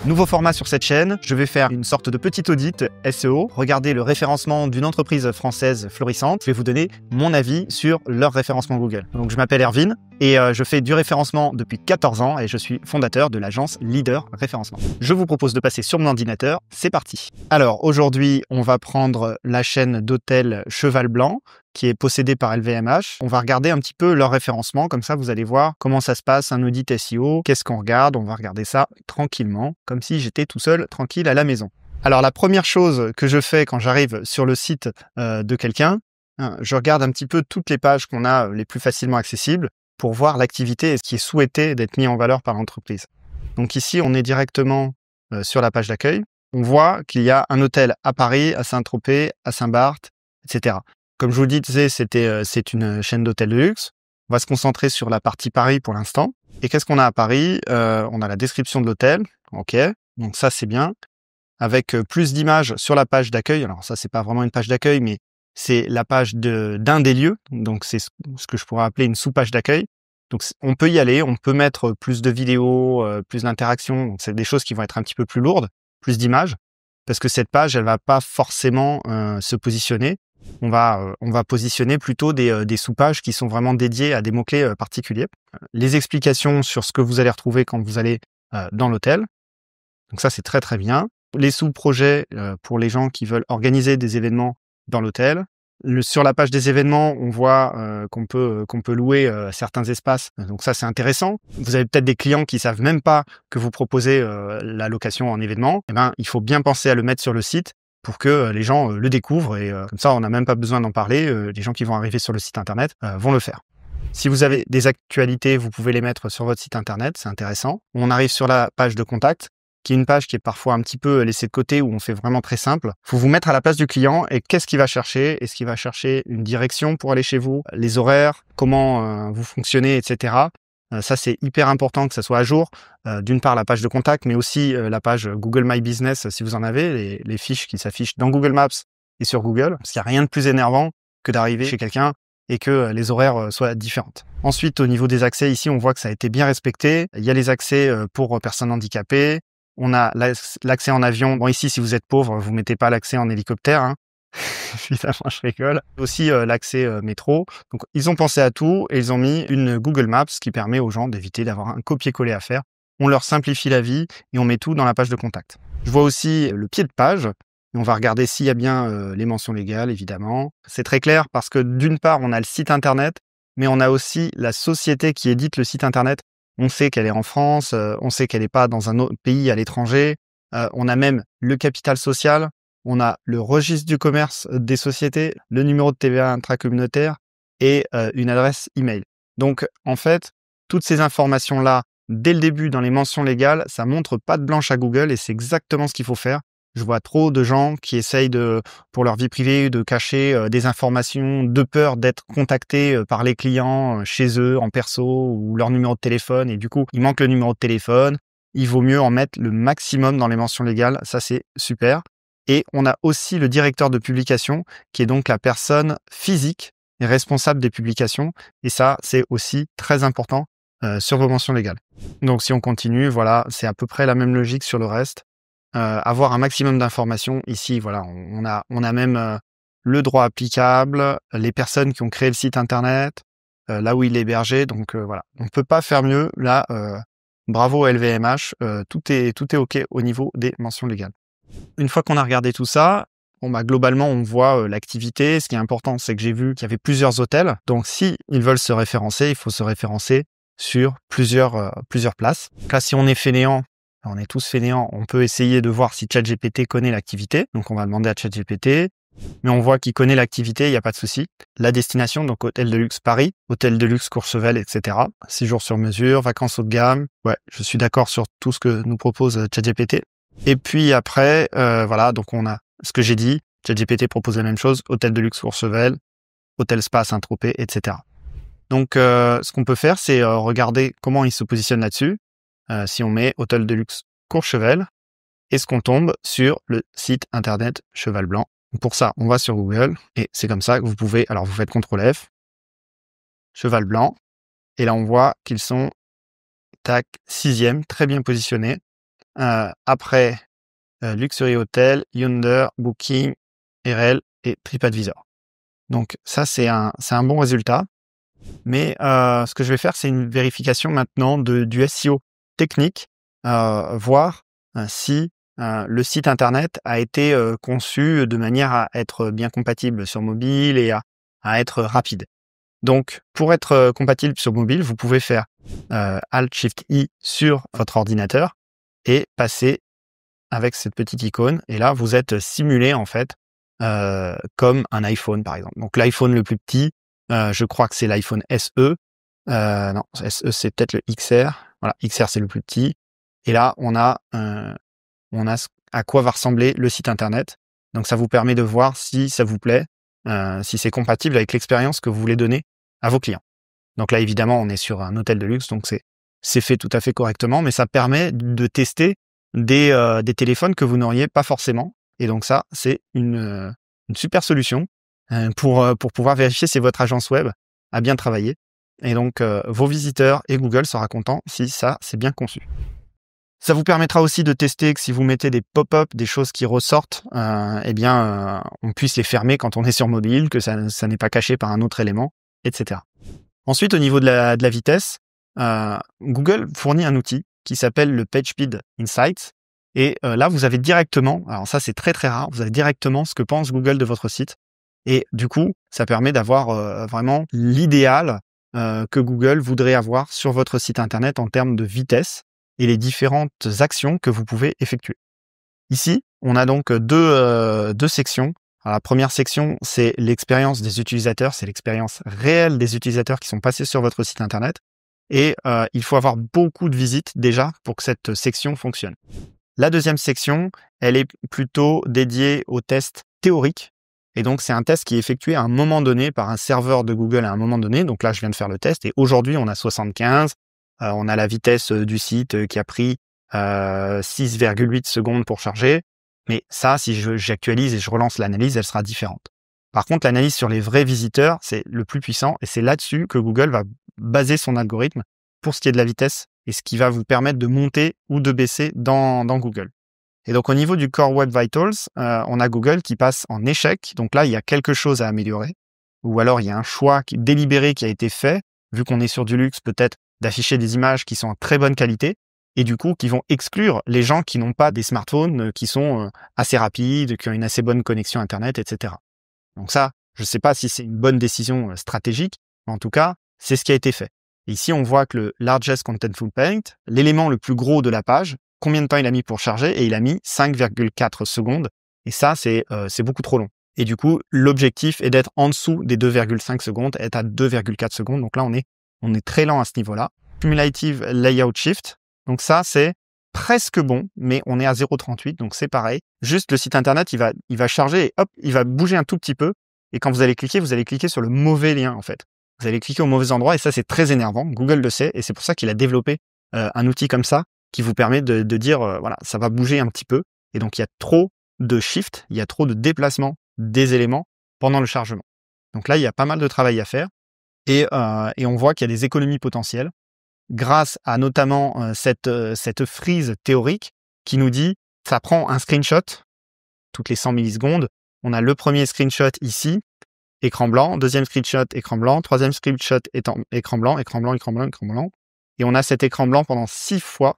Nouveau format sur cette chaîne, je vais faire une sorte de petit audit SEO, regarder le référencement d'une entreprise française florissante. Je vais vous donner mon avis sur leur référencement Google. Donc je m'appelle Erwin et je fais du référencement depuis 14 ans et je suis fondateur de l'agence Leader Référencement. Je vous propose de passer sur mon ordinateur, c'est parti. Alors aujourd'hui, on va prendre la chaîne d'hôtel Cheval Blanc qui est possédée par LVMH. On va regarder un petit peu leur référencement, comme ça vous allez voir comment ça se passe, un audit SEO, qu'est-ce qu'on regarde, on va regarder ça tranquillement, comme si j'étais tout seul, tranquille à la maison. Alors la première chose que je fais quand j'arrive sur le site de quelqu'un, je regarde un petit peu toutes les pages qu'on a les plus facilement accessibles pour voir l'activité et ce qui est souhaité d'être mis en valeur par l'entreprise. Donc ici, on est directement sur la page d'accueil. On voit qu'il y a un hôtel à Paris, à Saint-Tropez, à Saint-Barth, etc. Comme je vous le disais, c'est une chaîne d'hôtels de luxe. On va se concentrer sur la partie Paris pour l'instant. Et qu'est-ce qu'on a à Paris? On a la description de l'hôtel. OK, donc ça, c'est bien. Avec plus d'images sur la page d'accueil. Alors ça, c'est pas vraiment une page d'accueil, mais c'est la page d'un des lieux. Donc c'est ce que je pourrais appeler une sous-page d'accueil. Donc on peut y aller, on peut mettre plus de vidéos, plus d'interactions. Donc c'est des choses qui vont être un petit peu plus lourdes, plus d'images, parce que cette page, elle va pas forcément se positionner. On va positionner plutôt des sous-pages qui sont vraiment dédiées à des mots-clés particuliers. Les explications sur ce que vous allez retrouver quand vous allez dans l'hôtel. Donc ça, c'est très très bien. Les sous-projets pour les gens qui veulent organiser des événements dans l'hôtel. Sur la page des événements, on voit qu'on peut louer certains espaces. Donc ça, c'est intéressant. Vous avez peut-être des clients qui savent même pas que vous proposez la location en événement. Eh ben, il faut bien penser à le mettre sur le site pour que les gens le découvrent. Et comme ça, on n'a même pas besoin d'en parler. Les gens qui vont arriver sur le site internet vont le faire. Si vous avez des actualités, vous pouvez les mettre sur votre site internet. C'est intéressant. On arrive sur la page de contact, qui est une page qui est parfois un petit peu laissée de côté, où on fait vraiment très simple. Il faut vous mettre à la place du client et qu'est-ce qu'il va chercher? Est-ce qu'il va chercher une direction pour aller chez vous? Les horaires? Comment vous fonctionnez, etc. Ça, c'est hyper important que ça soit à jour. D'une part, la page de contact, mais aussi la page Google My Business, si vous en avez, les fiches qui s'affichent dans Google Maps et sur Google. Parce qu'il n'y a rien de plus énervant que d'arriver chez quelqu'un et que les horaires soient différents. Ensuite, au niveau des accès, ici, on voit que ça a été bien respecté. Il y a les accès pour personnes handicapées. On a l'accès en avion. Bon, ici, si vous êtes pauvre, vous mettez pas l'accès en hélicoptère. Hein. Évidemment, je rigole. Aussi, l'accès métro. Donc, ils ont pensé à tout et ils ont mis une Google Maps qui permet aux gens d'éviter d'avoir un copier-coller à faire. On leur simplifie la vie et on met tout dans la page de contact. Je vois aussi le pied de page. Et on va regarder s'il y a bien les mentions légales, évidemment. C'est très clair parce que d'une part, on a le site internet, mais on a aussi la société qui édite le site internet. On sait qu'elle est en France, on sait qu'elle n'est pas dans un autre pays à l'étranger. On a même le capital social, on a le registre du commerce des sociétés, le numéro de TVA intracommunautaire et une adresse email. Donc, en fait, toutes ces informations-là, dès le début dans les mentions légales, ça montre patte blanche à Google et c'est exactement ce qu'il faut faire. Je vois trop de gens qui essayent pour leur vie privée, de cacher des informations de peur d'être contactés par les clients chez eux, en perso, ou leur numéro de téléphone. Et du coup, il manque le numéro de téléphone. Il vaut mieux en mettre le maximum dans les mentions légales. Ça, c'est super. Et on a aussi le directeur de publication, qui est donc la personne physique et responsable des publications. Et ça, c'est aussi très important sur vos mentions légales. Donc, si on continue, voilà, c'est à peu près la même logique sur le reste. Avoir un maximum d'informations. Ici, voilà, on a même le droit applicable, les personnes qui ont créé le site internet, là où il est hébergé. Donc voilà, on ne peut pas faire mieux. Là, bravo à LVMH, tout est OK au niveau des mentions légales. Une fois qu'on a regardé tout ça, globalement, on voit l'activité. Ce qui est important, c'est que j'ai vu qu'il y avait plusieurs hôtels. Donc, si ils veulent se référencer, il faut se référencer sur plusieurs places. Là, si on est fainéant, on est tous fainéants, on peut essayer de voir si ChatGPT connaît l'activité. Donc, on va demander à ChatGPT. Mais on voit qu'il connaît l'activité, il n'y a pas de souci. La destination, donc hôtel de luxe Paris, hôtel de luxe Courchevel, etc. 6 jours sur mesure, vacances haut de gamme. Ouais, je suis d'accord sur tout ce que nous propose ChatGPT. Et puis après, voilà, donc on a ce que j'ai dit. ChatGPT propose la même chose, hôtel de luxe Courchevel, hôtel spa Saint-Tropez, etc. Donc, ce qu'on peut faire, c'est regarder comment il se positionne là-dessus. Si on met hôtel de luxe Courchevel, est-ce qu'on tombe sur le site internet Cheval Blanc? Pour ça, on va sur Google et c'est comme ça que vous pouvez, alors vous faites CTRL F, Cheval Blanc, et là on voit qu'ils sont, tac, 6e, très bien positionnés, après Luxury Hotel, Yonder, Booking, RL et TripAdvisor. Donc ça, c'est un bon résultat. Mais ce que je vais faire, c'est une vérification maintenant du SEO technique, voir si le site internet a été conçu de manière à être bien compatible sur mobile et à être rapide. Donc, pour être compatible sur mobile, vous pouvez faire Alt-Shift-I sur votre ordinateur et passer avec cette petite icône. Et là, vous êtes simulé en fait comme un iPhone, par exemple. Donc, l'iPhone le plus petit, je crois que c'est l'iPhone SE. Non, SE, c'est peut-être le XR. Voilà, XR, c'est le plus petit. Et là, on a à quoi va ressembler le site internet. Donc, ça vous permet de voir si ça vous plaît, si c'est compatible avec l'expérience que vous voulez donner à vos clients. Donc là, évidemment, on est sur un hôtel de luxe, donc c'est fait tout à fait correctement, mais ça permet de tester des téléphones que vous n'auriez pas forcément. Et donc ça, c'est une super solution pour pouvoir vérifier si votre agence web a bien travaillé. Et donc, vos visiteurs et Google sera content si ça, c'est bien conçu. Ça vous permettra aussi de tester que si vous mettez des pop-up, des choses qui ressortent, on puisse les fermer quand on est sur mobile, que ça n'est pas caché par un autre élément, etc. Ensuite, au niveau de la vitesse, Google fournit un outil qui s'appelle le PageSpeed Insights. Et là, vous avez directement, alors ça c'est très très rare, vous avez directement ce que pense Google de votre site. Et du coup, ça permet d'avoir vraiment l'idéal que Google voudrait avoir sur votre site internet en termes de vitesse et les différentes actions que vous pouvez effectuer. Ici, on a donc deux sections. Alors, la première section, c'est l'expérience des utilisateurs, c'est l'expérience réelle des utilisateurs qui sont passés sur votre site internet. Et il faut avoir beaucoup de visites déjà pour que cette section fonctionne. La deuxième section, elle est plutôt dédiée aux tests théoriques. Et donc, c'est un test qui est effectué à un moment donné par un serveur de Google à un moment donné. Donc là, je viens de faire le test et aujourd'hui, on a 75. On a la vitesse du site qui a pris 6,8 secondes pour charger. Mais ça, si j'actualise et je relance l'analyse, elle sera différente. Par contre, l'analyse sur les vrais visiteurs, c'est le plus puissant et c'est là-dessus que Google va baser son algorithme pour ce qui est de la vitesse et ce qui va vous permettre de monter ou de baisser dans Google. Et donc, au niveau du Core Web Vitals, on a Google qui passe en échec. Donc là, il y a quelque chose à améliorer. Ou alors, il y a un choix délibéré qui a été fait, vu qu'on est sur du luxe, peut-être d'afficher des images qui sont en très bonne qualité et du coup, qui vont exclure les gens qui n'ont pas des smartphones qui sont assez rapides, qui ont une assez bonne connexion Internet, etc. Donc ça, je ne sais pas si c'est une bonne décision stratégique, mais en tout cas, c'est ce qui a été fait. Et ici, on voit que le Largest Contentful Paint, l'élément le plus gros de la page, combien de temps il a mis pour charger? Et il a mis 5,4 secondes. Et ça, c'est beaucoup trop long. Et du coup, l'objectif est d'être en dessous des 2,5 secondes, être à 2,4 secondes. Donc là, on est très lent à ce niveau-là. Cumulative Layout Shift. Donc ça, c'est presque bon, mais on est à 0,38, donc c'est pareil. Juste le site internet, il va charger et hop, il va bouger un tout petit peu. Et quand vous allez cliquer sur le mauvais lien, en fait. Vous allez cliquer au mauvais endroit et ça, c'est très énervant. Google le sait et c'est pour ça qu'il a développé un outil comme ça qui vous permet de dire, voilà, ça va bouger un petit peu. Et donc, il y a trop de shift, il y a trop de déplacement des éléments pendant le chargement. Donc là, il y a pas mal de travail à faire et on voit qu'il y a des économies potentielles grâce à notamment cette frise théorique qui nous dit, ça prend un screenshot toutes les 100 millisecondes. On a le premier screenshot ici, écran blanc, deuxième screenshot, écran blanc, troisième screenshot, écran blanc, écran blanc, écran blanc, écran blanc. Et on a cet écran blanc pendant 6 fois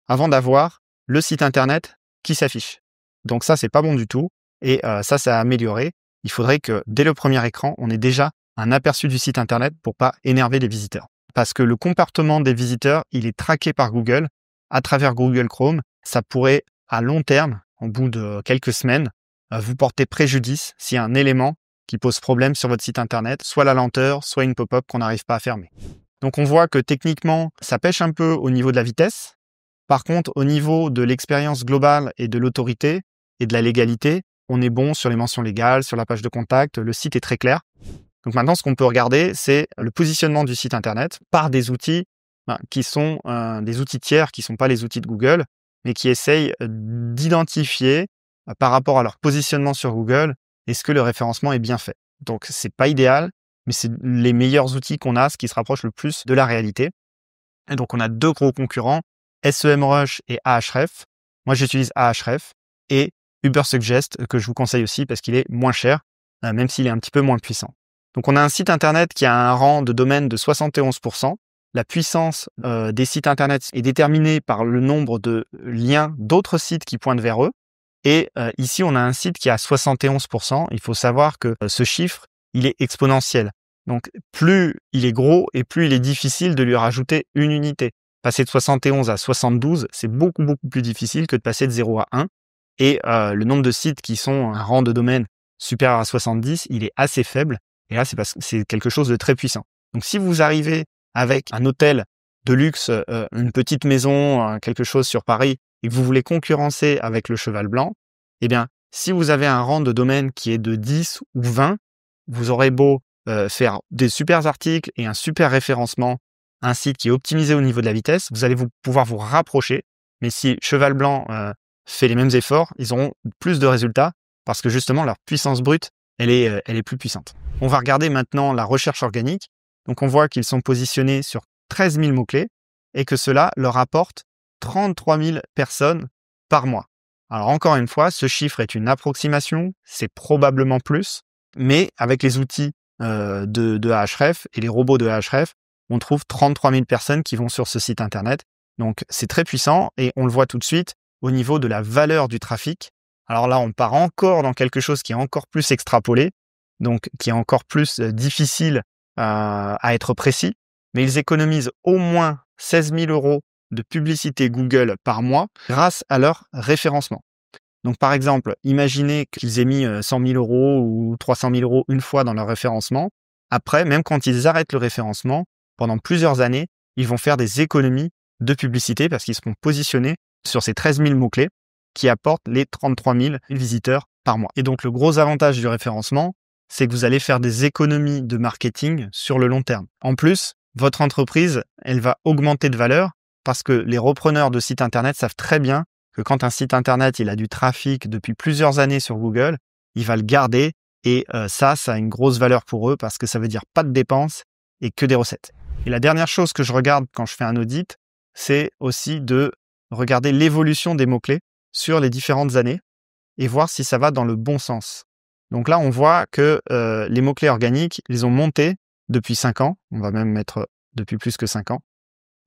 avant d'avoir le site internet qui s'affiche. Donc ça, c'est pas bon du tout. Et ça a amélioré. Il faudrait que dès le premier écran, on ait déjà un aperçu du site internet pour pas énerver les visiteurs. Parce que le comportement des visiteurs, il est traqué par Google à travers Google Chrome. Ça pourrait, à long terme, au bout de quelques semaines, vous porter préjudice s'il y a un élément qui pose problème sur votre site internet, soit la lenteur, soit une pop-up qu'on n'arrive pas à fermer. Donc on voit que techniquement, ça pêche un peu au niveau de la vitesse. Par contre, au niveau de l'expérience globale et de l'autorité et de la légalité, on est bon sur les mentions légales, sur la page de contact, le site est très clair. Donc maintenant, ce qu'on peut regarder, c'est le positionnement du site internet par des outils qui sont des outils tiers, qui ne sont pas les outils de Google, mais qui essayent d'identifier par rapport à leur positionnement sur Google, est-ce que le référencement est bien fait. Donc c'est pas idéal, mais c'est les meilleurs outils qu'on a, ce qui se rapproche le plus de la réalité. Et donc on a deux gros concurrents, SEMrush et Ahref. Moi, j'utilise Ahref et Ubersuggest que je vous conseille aussi parce qu'il est moins cher, même s'il est un petit peu moins puissant. Donc, on a un site internet qui a un rang de domaine de 71%. La puissance des sites internet est déterminée par le nombre de liens d'autres sites qui pointent vers eux. Et ici, on a un site qui a 71%. Il faut savoir que ce chiffre, il est exponentiel. Donc, plus il est gros et plus il est difficile de lui rajouter une unité. Passer de 71 à 72, c'est beaucoup plus difficile que de passer de 0 à 1. Et le nombre de sites qui sont un rang de domaine supérieur à 70, il est assez faible. Et là, c'est parce que c'est quelque chose de très puissant. Donc, si vous arrivez avec un hôtel de luxe, une petite maison, quelque chose sur Paris, et que vous voulez concurrencer avec le cheval blanc, eh bien, si vous avez un rang de domaine qui est de 10 ou 20, vous aurez beau faire des super articles et un super référencement, un site qui est optimisé au niveau de la vitesse, vous allez pouvoir vous rapprocher. Mais si cheval blanc fait les mêmes efforts, ils auront plus de résultats parce que justement, leur puissance brute, elle est plus puissante. On va regarder maintenant la recherche organique. Donc, on voit qu'ils sont positionnés sur 13 000 mots-clés et que cela leur apporte 33 000 personnes par mois. Alors, encore une fois, ce chiffre est une approximation, c'est probablement plus, mais avec les outils de Ahref et les robots de Ahref, on trouve 33 000 personnes qui vont sur ce site internet. Donc, c'est très puissant et on le voit tout de suite au niveau de la valeur du trafic. Alors là, on part encore dans quelque chose qui est encore plus extrapolé, donc qui est encore plus difficile à être précis, mais ils économisent au moins 16 000 € de publicité Google par mois grâce à leur référencement. Donc, par exemple, imaginez qu'ils aient mis 100 000 € ou 300 000 € une fois dans leur référencement. Après, même quand ils arrêtent le référencement, pendant plusieurs années, ils vont faire des économies de publicité parce qu'ils seront positionnés sur ces 13 000 mots-clés qui apportent les 33 000 visiteurs par mois. Et donc, le gros avantage du référencement, c'est que vous allez faire des économies de marketing sur le long terme. En plus, votre entreprise, elle va augmenter de valeur parce que les repreneurs de sites internet savent très bien que quand un site internet il a du trafic depuis plusieurs années sur Google, il va le garder et ça a une grosse valeur pour eux parce que ça veut dire pas de dépenses et que des recettes. Et la dernière chose que je regarde quand je fais un audit, c'est aussi de regarder l'évolution des mots-clés sur les différentes années et voir si ça va dans le bon sens. Donc là, on voit que les mots-clés organiques, ils ont monté depuis 5 ans. On va même mettre depuis plus que 5 ans.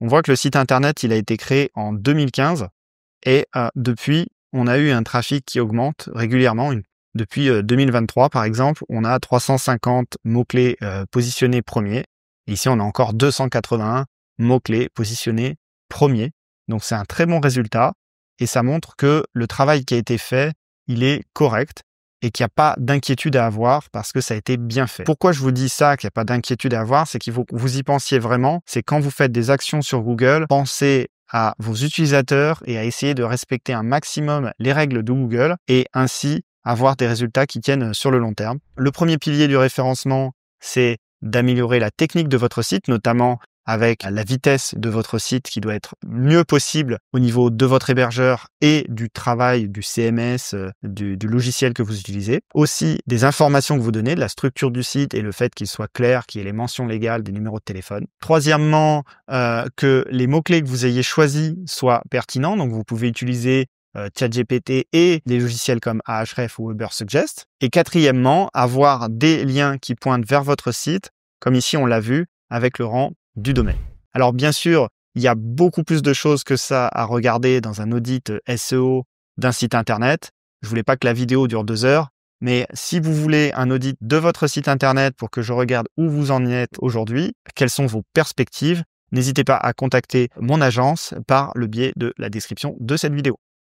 On voit que le site internet, il a été créé en 2015 et depuis, on a eu un trafic qui augmente régulièrement. Depuis 2023, par exemple, on a 350 mots-clés positionnés premiers. Et ici, on a encore 281 mots-clés positionnés premiers. Donc, c'est un très bon résultat et ça montre que le travail qui a été fait, il est correct et qu'il n'y a pas d'inquiétude à avoir parce que ça a été bien fait. Pourquoi je vous dis ça, qu'il n'y a pas d'inquiétude à avoir, c'est qu'il faut que vous y pensiez vraiment. C'est quand vous faites des actions sur Google, pensez à vos utilisateurs et à essayer de respecter un maximum les règles de Google et ainsi avoir des résultats qui tiennent sur le long terme. Le premier pilier du référencement, c'est d'améliorer la technique de votre site, notamment avec la vitesse de votre site qui doit être mieux possible au niveau de votre hébergeur et du travail du CMS, du logiciel que vous utilisez. Aussi, des informations que vous donnez, de la structure du site et le fait qu'il soit clair, qu'il y ait les mentions légales des numéros de téléphone. Troisièmement, que les mots-clés que vous ayez choisis soient pertinents. Donc, vous pouvez utiliser ChatGPT et des logiciels comme Ahref ou Ubersuggest. Et quatrièmement, avoir des liens qui pointent vers votre site, comme ici on l'a vu, avec le rang du domaine. Alors bien sûr, il y a beaucoup plus de choses que ça à regarder dans un audit SEO d'un site internet. Je voulais pas que la vidéo dure 2 heures, mais si vous voulez un audit de votre site internet pour que je regarde où vous en êtes aujourd'hui, quelles sont vos perspectives, n'hésitez pas à contacter mon agence par le biais de la description de cette vidéo.